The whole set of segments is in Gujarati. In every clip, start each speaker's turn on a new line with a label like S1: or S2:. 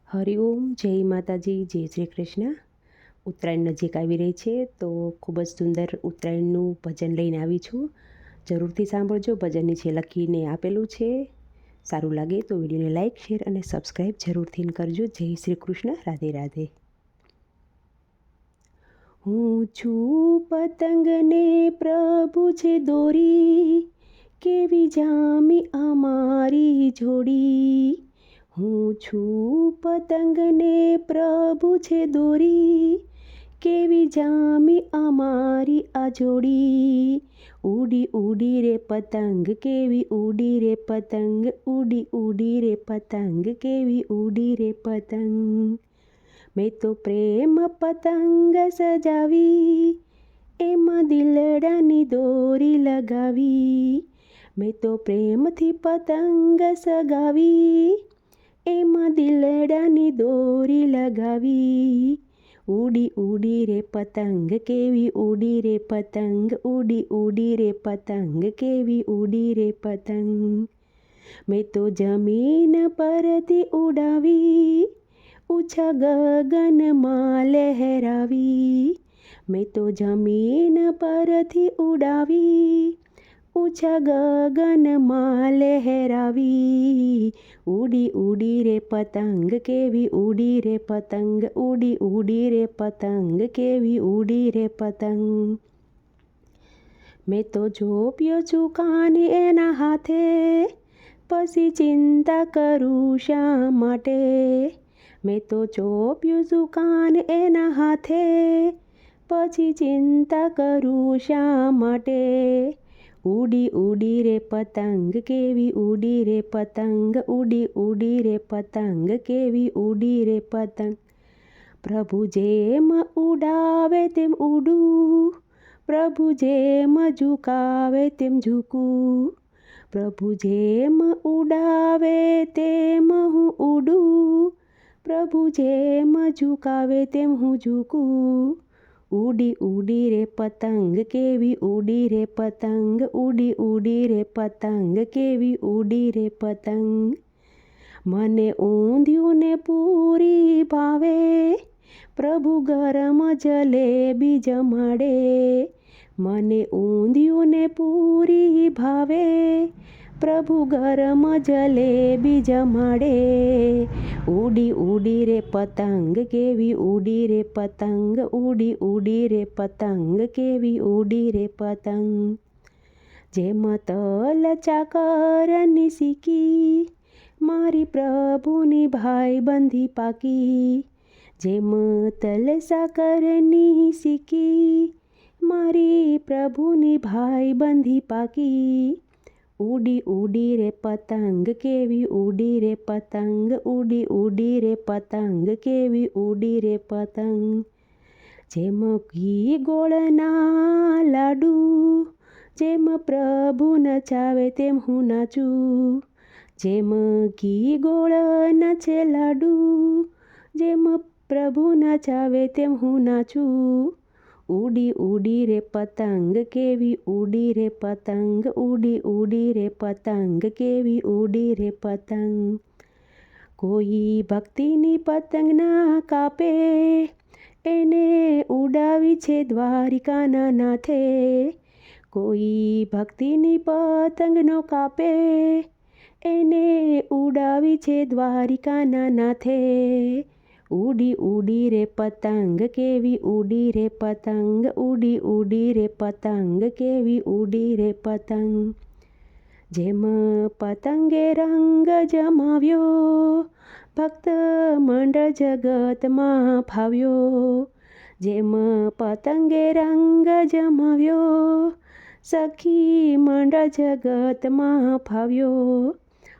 S1: હરિઓમ, જય માતાજી, જય શ્રી કૃષ્ણ. ઉત્તરાયણ નજીક આવી રહી છે તો ખૂબ જ સુંદર ઉત્તરાયણનું ભજન લઈને આવી છું. જરૂરથી સાંભળજો. ભજન નીચે લખીને આપેલું છે. સારું લાગે તો વિડીયોને લાઇક, શેર અને સબસ્ક્રાઈબ જરૂરથી કરજો. જય શ્રી કૃષ્ણ. રાધે રાધે. હું છું પતંગને પ્રભુ છે દોરી, કેવી જામી અમારી જોડી. હું છું પતંગને પ્રભુ છે દોરી, કેવી જામી અમારી આ જોડી. ઉડી ઉડી રે પતંગ, કેવી ઉડી રે પતંગ, ઉડી ઉડી રે પતંગ, કેવી ઉડી રે પતંગ. મેં તો પ્રેમ પતંગ સજાવી, એમાં દિલડાની દોરી લગાવી. મેં તો પ્રેમથી પતંગ સગાવી, એમાં દિલડાની દોરી લગાવી. ઉડી ઉડી રે પતંગ, કેવી ઉડી રે પતંગ, ઉડી ઉડી રે પતંગ, કેવી ઉડી રે પતંગ. મેં તો જમીન પરથી ઉડાવી, ઊંચા ગગનમાં લહેરાવી. મેં તો જમીન પરથી ઉડાવી, ઊંચા ગગનમાં લહેરાવી. ઉડી ઉડી રે પતંગ, કેવી ઉડી રે પતંગ, ઉડી ઉડી રે પતંગ, કેવી ઉડી રે પતંગ. મેં તો જોપ્યો છું કાન એના હાથે, પછી ચિંતા કરું શા માટે. મેં તો ચોપ્યું છું કાન એના હાથે, પછી ચિંતા કરું શા માટે. ઉડી ઉડી રે પતંગ, કેવી ઉડી રે પતંગ, ઉડી ઉડી રે પતંગ, કેવી ઉડી રે પતંગ. પ્રભુ જેમ ઉડાવે તેમ ઉડું, પ્રભુ જેમ ઝુકાવે તેમ ઝૂકું. પ્રભુ જેમ ઉડાવે તેમ હું ઉડું, પ્રભુ જેમ ઝુકાવે તેમ હું ઝૂકું. ઉડી ઉડી રે પતંગ, કેવી ઉડી રે પતંગ, ઉડી ઉડી રે પતંગ, કેવી ઉડી રે પતંગ. મને ઊંધિયું ને પૂરી ભાવે, પ્રભુ ગરમ જલેબી જમાડે. મને ઊંધિયું ને પૂરી ભાવે, પ્રભુ ગરમ જલેબી જમાડે. ઉડી ઉડી રે પતંગ, કેવી ઉડી રે પતંગ, ઉડી ઉડી રે પતંગ, કેવી ઉડી રે પતંગ. જેમ તલ ચાકરની સિક્કી, મારી પ્રભુની ભાઈબંધી પાકી. જેમ તલ સાકરની સિક્કી, મારી પ્રભુની ભાઈબંધી પાકી. ઉડી ઉડી રે પતંગ, કેવી ઉડી રે પતંગ, ઉડી ઉડી રે પતંગ, કેવી ઉડી રે પતંગ. જેમ ઘી ગોળના લાડુ, જેમ પ્રભુ નચાવે તેમ હું નાચું. જેમ ઘી ગોળ નાચે લાડુ, જેમ પ્રભુ નચાવે તેમ હું નાચું. ઉડી ઉડી રે પતંગ, કેવી ઉડી રે પતંગ, ઉડી ઉડી રે પતંગ, કેવી ઉડી રે પતંગ. કોઈ ભક્તિની પતંગ ના કાપે, એને ઉડાવી છે દ્વારિકાના નાથે. કોઈ ભક્તિની પતંગ નો કાપે, એને ઉડાવી છે દ્વારિકાના નાથે. ઉડી ઉડી રે પતંગ, કેવી ઉડી રે પતંગ, ઉડી ઉડી રે પતંગ, કેવી ઉડી રે પતંગ. જેમ પતંગે રંગ જમાવ્યો, ભક્ત મંડળ જગતમાં ફાવ્યો. જેમ પતંગે રંગ જમાવ્યો, સખી મંડળ જગતમાં ફાવ્યો.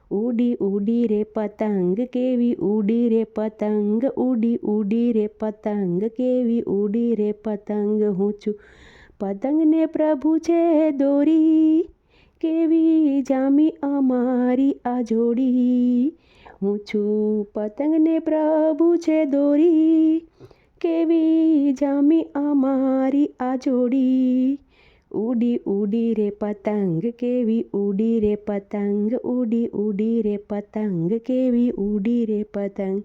S1: ઉડી ઉડી રે પતંગ, કેવી ઉડી રે પતંગ, ઉડી ઉડી રે પતંગ, કેવી ઉડી રે પતંગ. હું છું પતંગને પ્રભુ છે દોરી, કેવી જામી અમારી આ જોડી. હું છું પતંગને પ્રભુ છે દોરી, કેવી જામી અમારી આ જોડી. ઉડી ઉડી રે પતંગ, કેવી ઉડી રે પતંગ, ઉડી ઉડી રે પતંગ, કેવી ઉડી રે પતંગ.